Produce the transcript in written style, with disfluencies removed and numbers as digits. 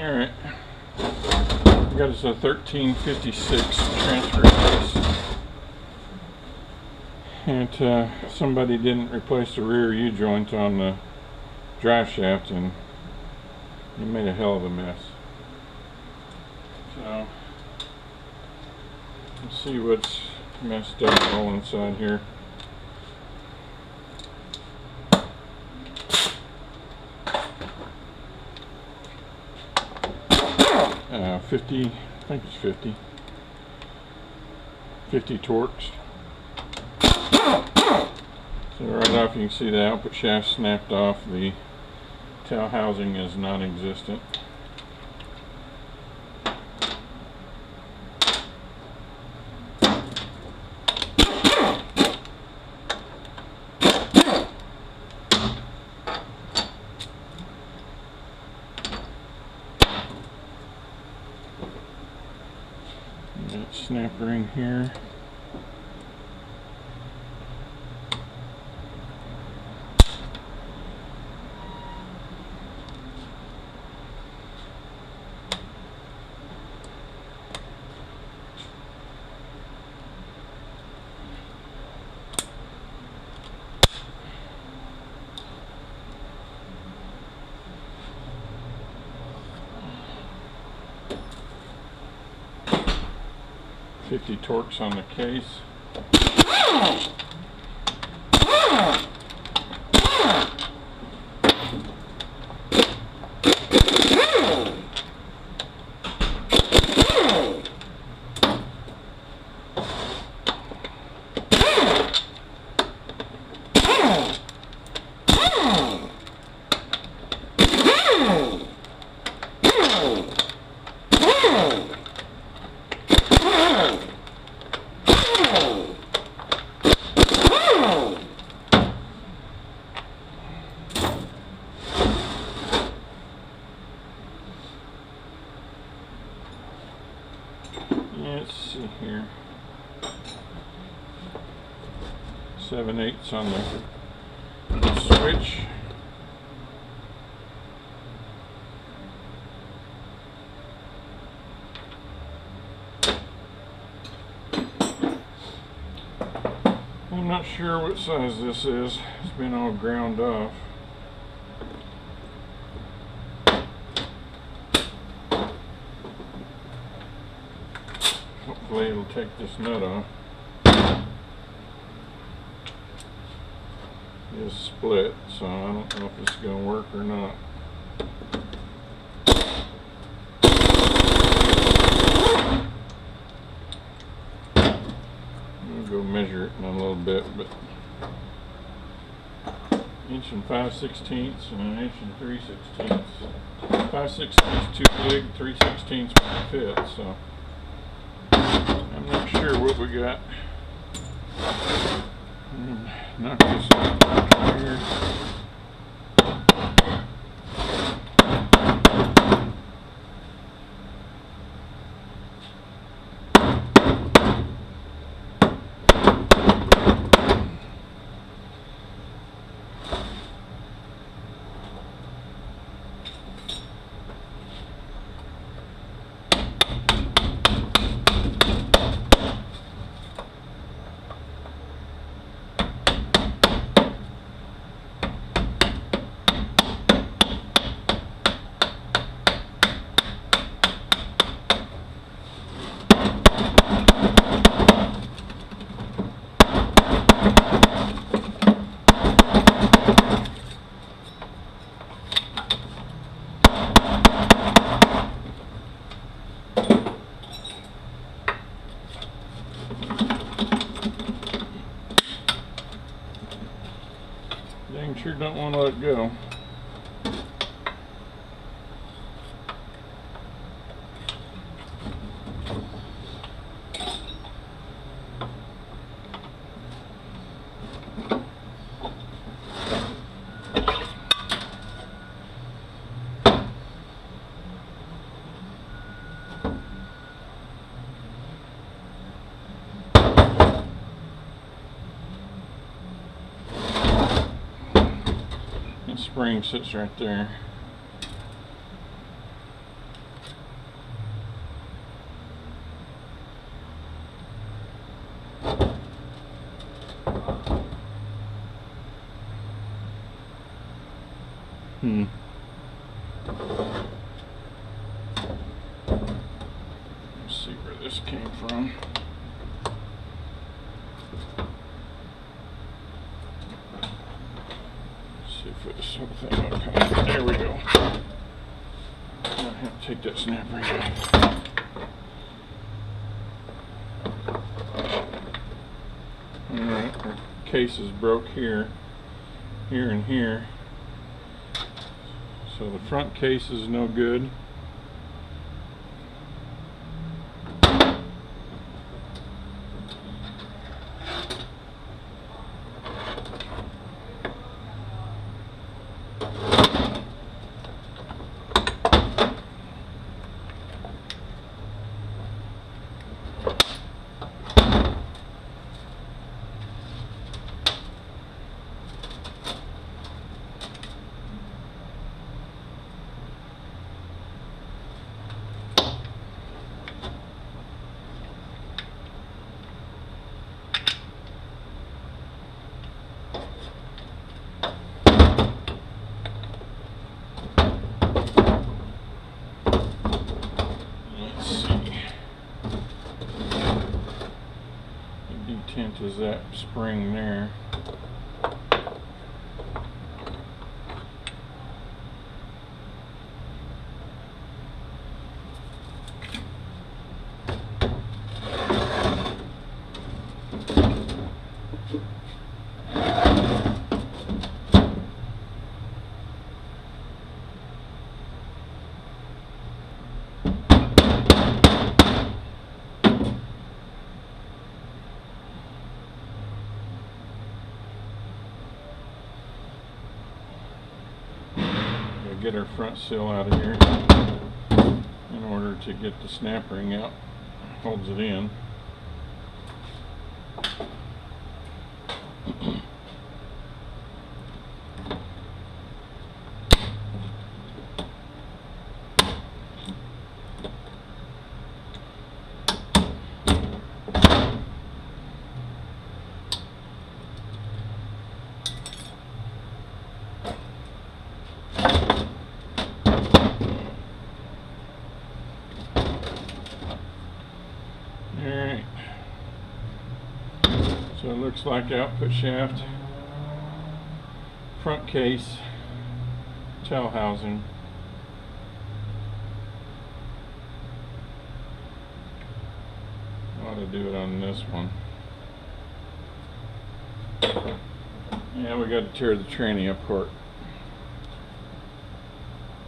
Alright, we got us a 1356 transfer case, and somebody didn't replace the rear U-joint on the drive shaft, and he made a hell of a mess. So let's see what's messed up all inside here. 50, I think it's 50 Torx. So right off you can see the output shaft snapped off, the tail housing is non-existent. Snap ring here. $50 Torx on the case. Let's see here. 7/8 on the switch. I'm not sure what size this is. It's been all ground off. Hopefully it'll take this nut off. It's split, so I don't know if it's going to work or not. I'll go measure it in a little bit, but 1 5/16 and 1 3/16. 5/16 too big, 3/16 won't fit, so I'm not sure what we got. Knock this out here. Dang sure don't want to let go. The spring sits right there. Let's see where this came from. Let's see if this whole thing will come out. There we go. I have to take that snap ring off. Alright, our case is broke here, here, and here. So the front case is no good. Tent is that spring there. Get our front sill out of here in order to get the snap ring out. Holds it in. Alright, so it looks like output shaft, front case, tail housing, ought to do it on this one. Yeah, we got to tear the tranny apart.